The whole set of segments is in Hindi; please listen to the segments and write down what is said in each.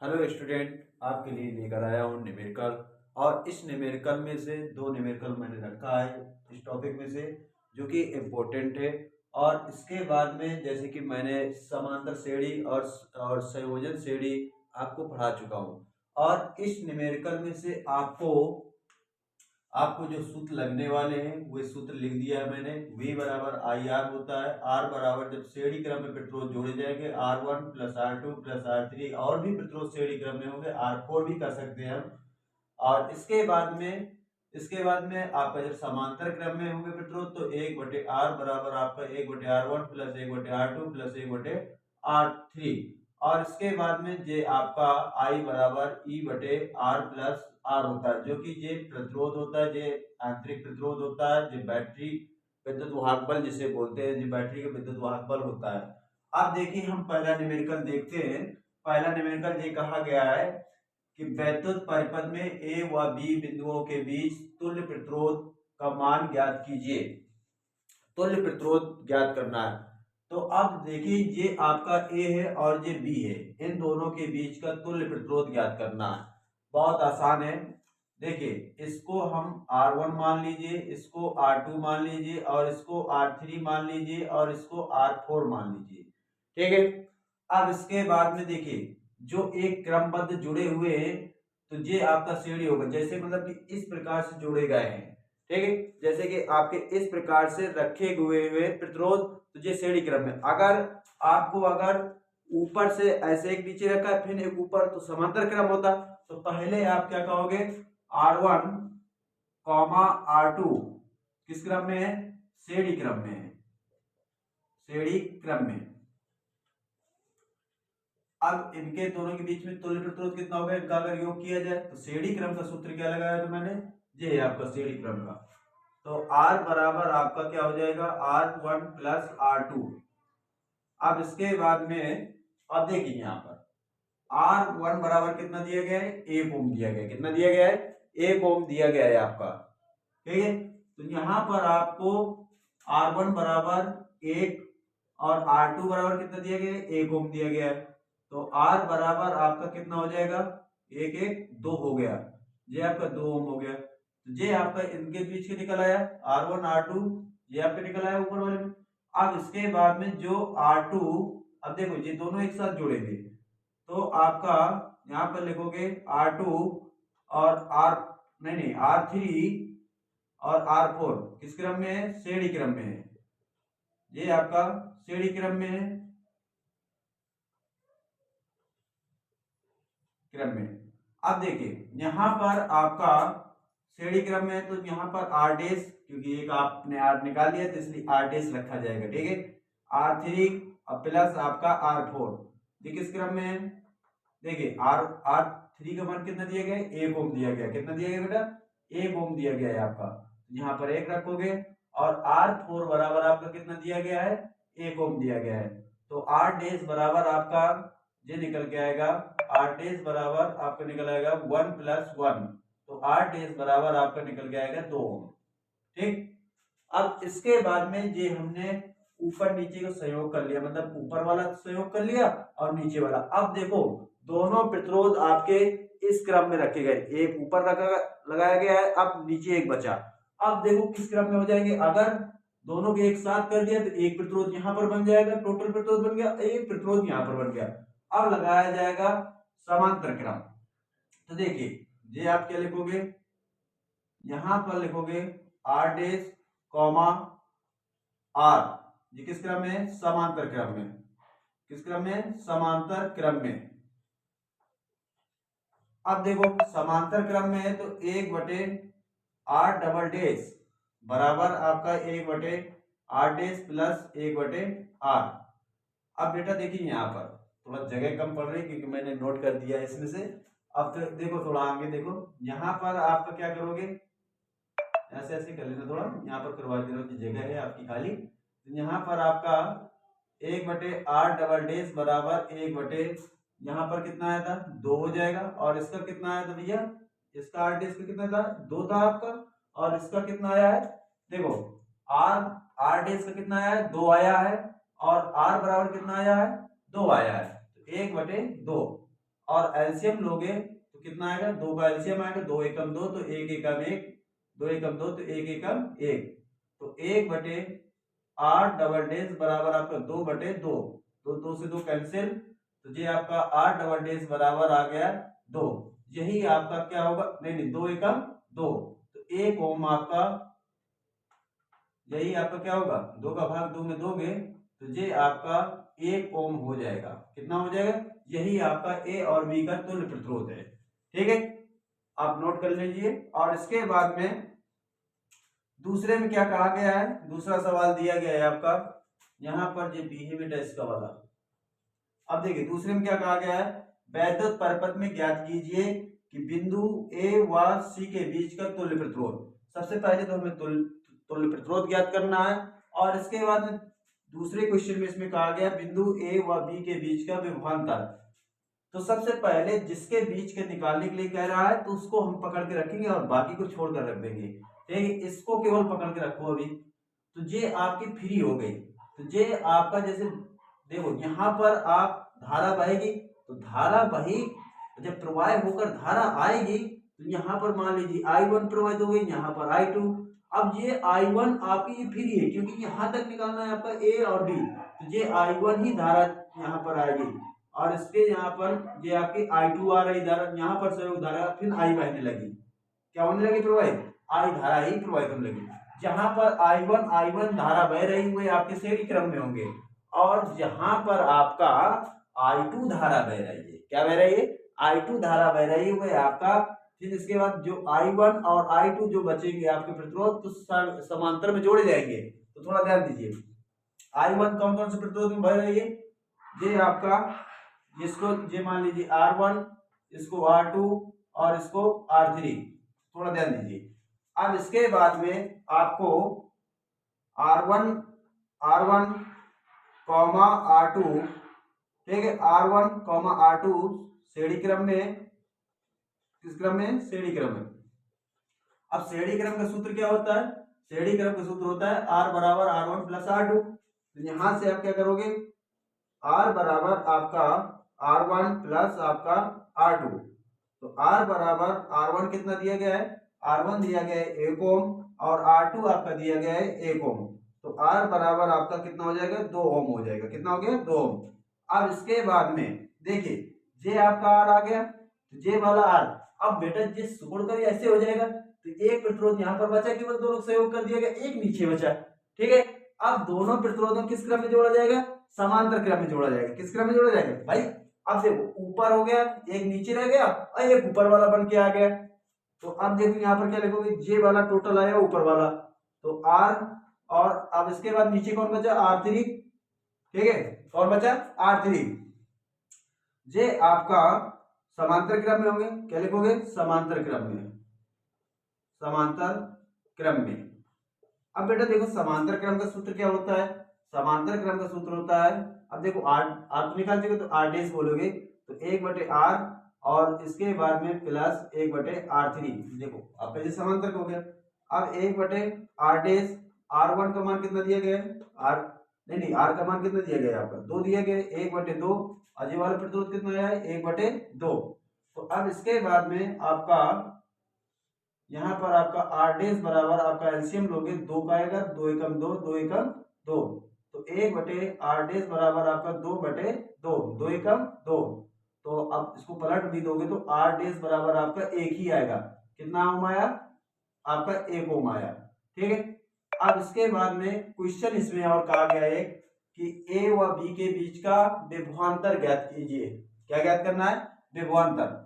हेलो स्टूडेंट, आपके लिए लेकर आया हूँ न्यूमेरिकल। और इस न्यूमेरिकल में से दो न्यूमेरिकल मैंने रखा है इस टॉपिक में से, जो कि इम्पोर्टेंट है। और इसके बाद में जैसे कि मैंने समांतर श्रेणी और संयोजन श्रेणी आपको पढ़ा चुका हूँ। और इस न्यूमेरिकल में से आपको जो सूत्र लगने वाले हैं वो सूत्र लिख दिया है मैंने। V बराबर आई आर होता है। R बराबर जब श्रेणी क्रम में प्रतिरोध जोड़े जाएंगे R1 plus R2 plus R3, और भी प्रतिरोध श्रेणी क्रम में होंगे, R4 भी कर सकते हैं हम। और इसके बाद में आपका जब समांतर क्रम में होंगे प्रतिरोध तो 1/R बराबर आपका 1/R1 plus 1/R2 plus 1/R3। और इसके बाद में जे आपका I बराबर E/R प्लस R होता है, जो कि जे प्रतिरोध होता है, जे आंतरिक प्रतिरोध होता है, जो बैटरी विद्युत वाहक बल जिसे बोलते हैं, जो बैटरी का विद्युत वाहक बल होता है। अब देखिए हम पहला न्यूमेरिकल देखते हैं। पहला न्यूमेरिकल ये कहा गया है कि वैद्युत परिपथ में ए व बी बिंदुओं के बीच तुल्य प्रतिरोध का मान ज्ञात कीजिए। तुल्य प्रतिरोध ज्ञात करना है। तो अब देखिए ये आपका ए है और ये बी है, इन दोनों के बीच का तुल्य प्रतिरोध ज्ञात करना है। बहुत आसान है। देखिए इसको हम R1 मान लीजिए, इसको R2 मान लीजिए, और इसको R3 मान लीजिए, और इसको R4 मान लीजिए। ठीक है। अब इसके बाद में देखिए जो एक क्रमबद्ध जुड़े हुए हैं तो ये आपका श्रेणी होगा, जैसे मतलब कि इस प्रकार से जोड़े गए हैं। ठीक है। जैसे कि आपके इस प्रकार से रखे हुए प्रतिरोध, तो ये श्रेणी क्रम में। अगर ऊपर से ऐसे एक नीचे रखा है फिर एक ऊपर, तो समांतर क्रम होता। तो पहले आप क्या कहोगे, R1 कॉमा R2 किस क्रम में है, श्रेणी क्रम में है, श्रेणी क्रम में। अब इनके दोनों के बीच में तुल्य प्रतिरोध कितना होगा, इनका अगर योग किया जाए तो श्रेणी क्रम का सूत्र क्या लगाया था मैंने, ये है आपका श्रेणी क्रम का। तो R बराबर आपका क्या हो जाएगा, R1 प्लस R2। अब इसके बाद में अब देखिए यहाँ पर R1 बराबर कितना दिया गया है, 1 ओम दिया गया है। कितना दिया गया है, 1 ओम दिया गया है आपका। ठीक है। तो यहाँ पर आपको R1 बराबर 1 और R2 बराबर कितना दिया गया है, 1 ओम दिया गया है। तो R बराबर आपका कितना हो जाएगा, 1 1 2 हो गया, ये आपका 2 ओम हो गया। तो ये आपका इनके बीच के निकल आया R1 R2, ये आपका निकल आया ऊपर वाले में। अब इसके बाद में जो R2, अब देखो ये दोनों एक साथ जुड़ेंगे तो आपका यहाँ पर लिखोगे R2 और R, नहीं R3 और R4 किस क्रम में है, श्रेणी क्रम में है। ये आपका श्रेणी क्रम में है, क्रम में। अब देखिए यहाँ पर आपका श्रेणी क्रम में है तो यहाँ पर R डैश, क्योंकि एक आपने R निकाल लिया तो इसलिए R डैश रखा जाएगा। ठीक है। R3 और प्लस आपका R4, ये किस क्रम में है, देखिए R3 का मान कितना दिया गया है, 1 ओम दिया गया। कितना दिया गया बेटा, 1 ओम दिया गया है आपका। यहाँ पर 1 रखोगे, और R4 बराबर आपका कितना दिया गया है, 1 ओम दिया गया है। तो R डैश बराबर आपका ये निकल के आएगा, R डैश बराबर आपका निकल आएगा 1 प्लस 1। तो R डैश बराबर आपका निकल के आएगा 2 ओम। ठीक। अब इसके बाद में ये हमने ऊपर नीचे का संयोग कर लिया, मतलब ऊपर वाला संयोग कर लिया और नीचे वाला। अब देखो दोनों प्रतिरोध आपके इस क्रम में रखे गए, एक ऊपर रखा लगाया गया है, अब नीचे एक बचा। अब देखो किस क्रम में हो जाएंगे, अगर दोनों को एक साथ कर दिया तो एक प्रतिरोध यहाँ पर बन जाएगा, टोटल प्रतिरोध बन गया, एक प्रतिरोध यहाँ पर बन गया। अब लगाया जाएगा समांतर क्रम। तो देखिए ये आप क्या लिखोगे, यहां पर लिखोगे R डैश कॉमा R, ये किस क्रम में, समांतर क्रम में। किस क्रम में, समांतर क्रम में। अब देखो समांतर क्रम में है तो 1/R डबल डैश बराबर आपका 1/R डैश प्लस 1/R। अब बेटा देखिए यहाँ पर थोड़ा जगह कम पड़ रही है क्योंकि मैंने नोट कर दिया है इसमें से। अब तो देखो थोड़ा आगे देखो, यहाँ पर आपका क्या करोगे, ऐसे ऐसे कर लेना, थोड़ा यहाँ पर करवा दे रहा हूँ, जगह है आपकी खाली। तो यहाँ पर आपका 1/R डबल डैश बराबर 1 यहाँ पर कितना आया था, 2 हो जाएगा। और इसका कितना आया था भैया, इसका R डैश का कितना था, 2 था आपका। और इसका कितना आया है, देखो R डैश का कितना आया है, 2 आया है। और R बराबर कितना आया है, 2 आया है। तो 1/2। और एलसीएम लोगे तो कितना आएगा, 2 का एलसीएम आएगा, 2 एकम 2 तो 1 एकम 1, 2 एकम 2 तो 1 एकम 1, तो 1 बटे 8 डबल डेज बराबर आपका 2 बटे 2, तो 2 से 2 कैंसिल, तो ये आपका 8 डबल डेज बराबर आ गया 2। यही आपका क्या होगा, नहीं 2 एकम 2, तो 1 ओम आपका, यही आपका क्या होगा, 2 का भाग 2 में दोगे तो ये आपका 1 ओम हो जाएगा। कितना हो जाएगा, यही आपका ए और बी का तुल्य प्रतिरोध है। ठीक है, आप नोट कर लीजिए। और इसके बाद में दूसरे में क्या कहा गया है, दूसरा सवाल दिया गया है आपका यहाँ पर ये बिहेवियर टेस्ट का वाला। अब देखिए दूसरे में क्या कहा गया है, वैद्युत परिपथ में ज्ञात कीजिए कि बिंदु ए व सी के बीच का तुल्य प्रतिरोध। सबसे पहले तो हमें तुल्य प्रतिरोध ज्ञात करना है, और इसके बाद दूसरे क्वेश्चन में इसमें कहा गया बिंदु ए व बी के बीच का विभवांतर। तो सबसे पहले जिसके बीच के निकालने के लिए कह रहा है तो उसको हम पकड़ के रखेंगे और बाकी को छोड़कर रख देंगे। ठीक है, इसको केवल पकड़ के रखो अभी। तो ये आपकी फ्री हो गई, तो ये आपका जैसे देखो यहाँ पर आप धारा बहेगी, तो धारा बही जब प्रवाह होकर धारा आएगी तो यहाँ पर मान लीजिए I1 प्रवाहित हो गई, यहाँ पर I2। अब ये I1 आपकी फ्री है क्योंकि यहाँ तक निकालना है आपका A और B, तो ये I1 ही धारा यहाँ पर आएगी, और इसके यहाँ पर ये आपकी I2 आ रही धारा, यहाँ पर संयोग धारा फिर I बहने लगी। क्या होने लगी, प्रवाहित I धारा ही प्रवाहित होने लगी। जहां पर I1 धारा बह रही हुई आपके श्रेणी क्रम में होंगे, और जहां पर आपका I2 धारा बह रही है, क्या बह रही है, I2 धारा बह रही हुई आपका। फिर इसके बाद जो I1 और I2 जो बचेंगे आपके प्रतिरोध तो समांतर में जोड़े जाएंगे। तो थोड़ा ध्यान दीजिए, I1 कौन कौन से प्रतिरोध में बह रही है, ये आपका, जिसको ये मान लीजिए R1, इसको R2 और इसको R3, थोड़ा ध्यान दीजिए। अब इसके बाद में आपको R1 कॉमा R2, ठीक है, R1 कॉमा R2 श्रेणी क्रम में, किस क्रम में, श्रेणी क्रम में। अब श्रेणी क्रम का सूत्र क्या होता है, श्रेणी क्रम का सूत्र होता है R बराबर R1 प्लस R2। तो यहां से आप क्या करोगे, R बराबर आपका R1 प्लस आपका R2, तो R बराबर R1 कितना दिया गया है, R1 दिया गया है 1 ओम और R2 आपका दिया गया है 1 ओम, तो R बराबर आपका कितना हो जाएगा, 2 ओम हो जाएगा। कितना हो गया, 2 ओम। अब इसके बाद में देखिए जे आपका R आ गया, तो जे वाला R, अब बेटा जिस जोड़कर ऐसे हो जाएगा तो एक प्रतिरोध यहाँ पर बचा, केवल दोनों सहयोग कर दिया गया, एक नीचे बचा। ठीक है, अब दोनों प्रतिरोधों किस क्रम में जोड़ा जाएगा, समांतर क्रम में जोड़ा जाएगा। किस क्रम में जोड़ा जाएगा भाई, अब देखो ऊपर हो गया, एक नीचे रह गया और एक ऊपर वाला बन के आ गया। तो अब देखो यहाँ पर क्या लिखोगे, जे वाला टोटल आया ऊपर वाला, तो R, और अब इसके बाद नीचे कौन बचा, R3। ठीक है, कौन बचा, R3। जे आपका समांतर क्रम में होंगे, क्या लिखोगे, समांतर क्रम में, समांतर क्रम में। अब बेटा देखो समांतर क्रम का सूत्र क्या होता है, समांतर क्रम का सूत्र होता है, अब देखो R तो निकाल चुके तो R डैश बोलोगे तो 1/R और इसके बाद में प्लस 1/R3। देखो आपका ये समांतर हो गया। अब 1/R डैश, R1 का मान कितना दिया गया है, R नहीं R का मान कितना दिया गया है आपका, 2 दिया गया है, 1/2, और ये वाला प्रतिरोध कितना आया है, 1/2। तो अब इसके बाद में आपका यहाँ पर आपका R डैश बराबर आपका एलसीएम लोगे, 2 का आएगा, 2 एकम 2, 2 एकम 2, तो 1/R डैश बराबर आपका 2/2, 2 एकम 2। तो अब इसको पलट भी दोगे तो R डैश बराबर आपका 1 ही आएगा। कितना ओम आया, आपका 1 ओम आया। ठीक है, अब इसके बाद में क्वेश्चन इसमें और कहा गया है कि A व B के बीच का विभवांतर ज्ञात कीजिए। क्या ज्ञात करना है, विभवांतर।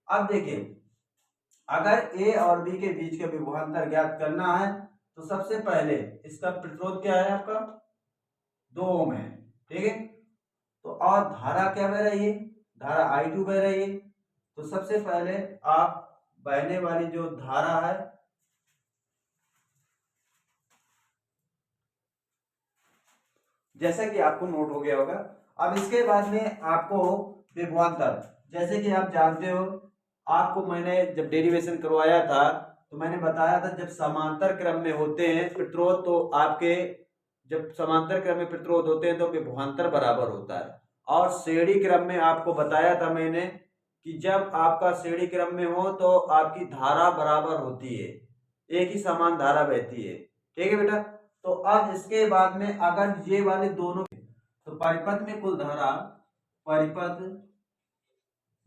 अब देखिए अगर A और B के बीच का विभवांतर ज्ञात करना है तो सबसे पहले इसका प्रतिरोध क्या है आपका, 2 ओम है। ठीक है, तो और धारा क्या बह रही है, धारा I2 बह रही है। तो सबसे पहले आप बहने वाली जो धारा है, जैसा कि आपको नोट हो गया होगा। अब इसके बाद में आपको विभवांतर, जैसे कि आप जानते हो, आपको मैंने जब डेरिवेशन करवाया था तो मैंने बताया था जब समांतर क्रम में होते हैं प्रतिरोध तो आपके, जब समांतर क्रम में प्रतिरोध होते हैं तो विभवांतर बराबर होता है। और श्रेणी क्रम में आपको बताया था मैंने कि जब आपका श्रेणी क्रम में हो तो आपकी धारा बराबर होती है, एक ही समान धारा बहती है। ठीक है बेटा। तो अब इसके बाद में अगर ये वाले दोनों, तो परिपथ में कुल धारा, परिपथ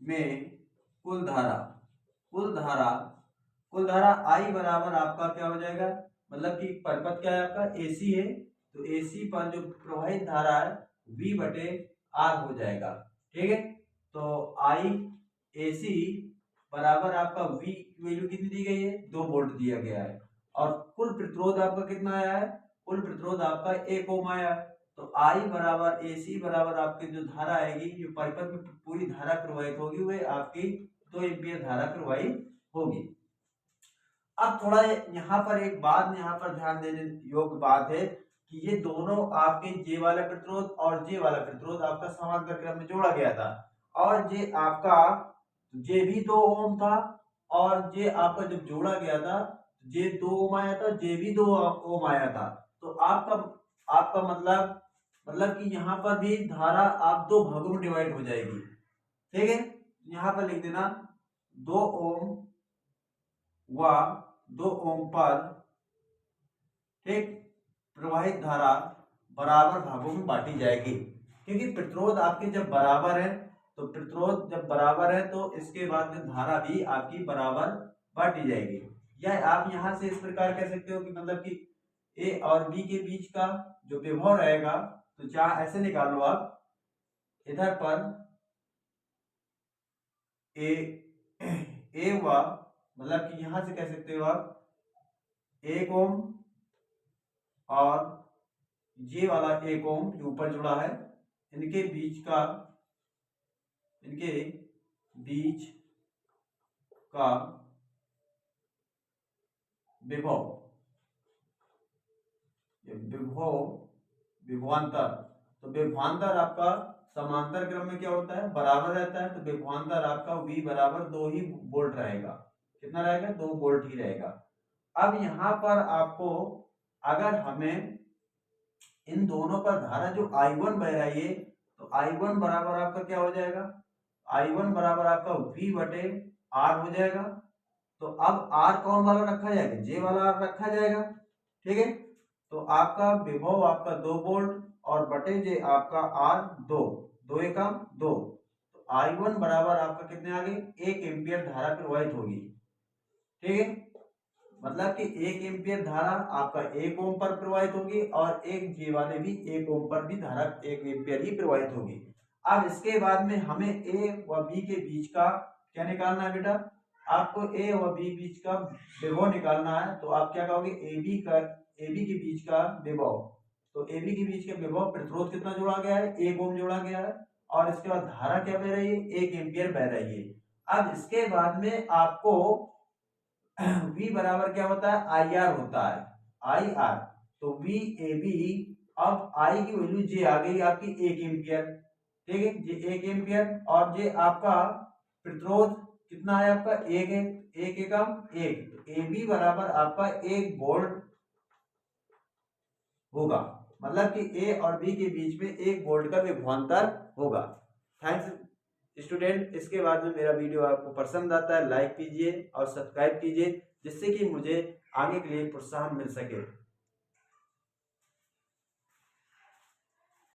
में कुल धारा, कुल धारा, कुल धारा आई बराबर आपका क्या हो जाएगा, मतलब कि परिपथ क्या है आपका एसी है, तो एसी पर जो प्रवाहित धारा है V बटे R हो जाएगा। ठीक है। तो आई एसी बराबर आपका V की वैल्यू कितनी दी गई है, 2 वोल्ट दिया गया है, और कुल प्रतिरोध आपका कितना आया है, कुल प्रतिरोध आपका 1 ओम आया है। तो आई बराबर एसी बराबर आपकी जो धारा आएगी, जो परिपथ में पूरी धारा प्रवाहित होगी, वह आपकी 2 एम्पियर धारा प्रवाहित होगी। अब थोड़ा यहाँ पर एक बात, यहाँ पर ध्यान देने योग्य बात है कि ये दोनों आपके जे वाला प्रतिरोध और जे वाला प्रतिरोध आपका समांतर क्रम में जोड़ा गया था, और जे आपका जे भी 2 ओम था, और जे आपका जब जोड़ा गया था जे 2 ओम आया था, जे भी 2 ओम आया था। तो आपका आपका मतलब कि यहाँ पर भी धारा आप 2 भागों में डिवाइड हो जाएगी। ठीक है। यहाँ पर लिख देना 2 ओम व 2 ओम पर, ठीक, प्रवाहित धारा बराबर भागों में बांटी जाएगी, क्योंकि प्रतिरोध आपके जब बराबर है, तो प्रतिरोध जब बराबर है तो इसके बाद में धारा भी आपकी बराबर बांटी जाएगी। या आप यहां से इस प्रकार कह सकते हो कि मतलब कि ए और बी के बीच का जो विभव रहेगा, तो जहां ऐसे निकालो आप, इधर पर ए व, मतलब कि यहां से कह सकते हो आप 1 ओम और ये वाला 1 ओम जो ऊपर जुड़ा है, इनके बीच का विभव, विभवांतर। तो विभवांतर आपका समांतर क्रम में क्या होता है, बराबर रहता है, तो विभवांतर आपका V बराबर 2 ही वोल्ट रहेगा। कितना रहेगा, 2 वोल्ट ही रहेगा। अब यहाँ पर आपको, अगर हमें इन दोनों पर धारा जो I1 बह रही है, तो I1 बराबर आपका क्या हो जाएगा, I1 बराबर आपका V बटे R हो जाएगा। तो अब R कौन वाला रखा जाएगा, जे वाला R रखा जाएगा। ठीक है। तो आपका विभव आपका 2 वोल्ट और बटे जे आपका R 2, 2 एकम 2, तो I1 बराबर आपका कितने आ गए, 1 एम्पियर धारा प्रवाहित होगी। ठीक है। मतलब कि 1 एम्पियर धारा आपका 1 ओम पर प्रवाहित होगी, और एक जे वाले भी 1 ओम पर भी धारा 1 एम्पियर ही प्रवाहित होगी। अब इसके बाद में हमें ए व बी के बीच का क्या निकालना है बेटा, आपको ए व बी बीच का विभव निकालना है। तो आप क्या कहोगे, एबी के बीच का विभव, तो एबी के बीच का विभव, प्रतिरोध कितना जोड़ा गया है, 1 ओम जोड़ा गया है, और इसके बाद धारा क्या बह रही है, 1 एम्पियर बह रही है। अब इसके बाद में आपको V बराबर क्या होता है, आई आर होता है, आई आर। तो V ए बी, अब I की वैल्यू जे आ गई आपकी 1 एम्पियर। ठीक है, जे 1 एम्पियर, और जे आपका प्रतिरोध कितना है आपका, 1 है, 1 एकम 1, तो ए बी बराबर आपका 1 वोल्ट होगा। मतलब कि ए और बी के बीच में 1 वोल्ट का विभवांतर होगा। Thanks student. इसके बाद में मेरा वीडियो आपको पसंद आता है, लाइक कीजिए और सब्सक्राइब कीजिए, जिससे कि मुझे आगे के लिए प्रोत्साहन मिल सके।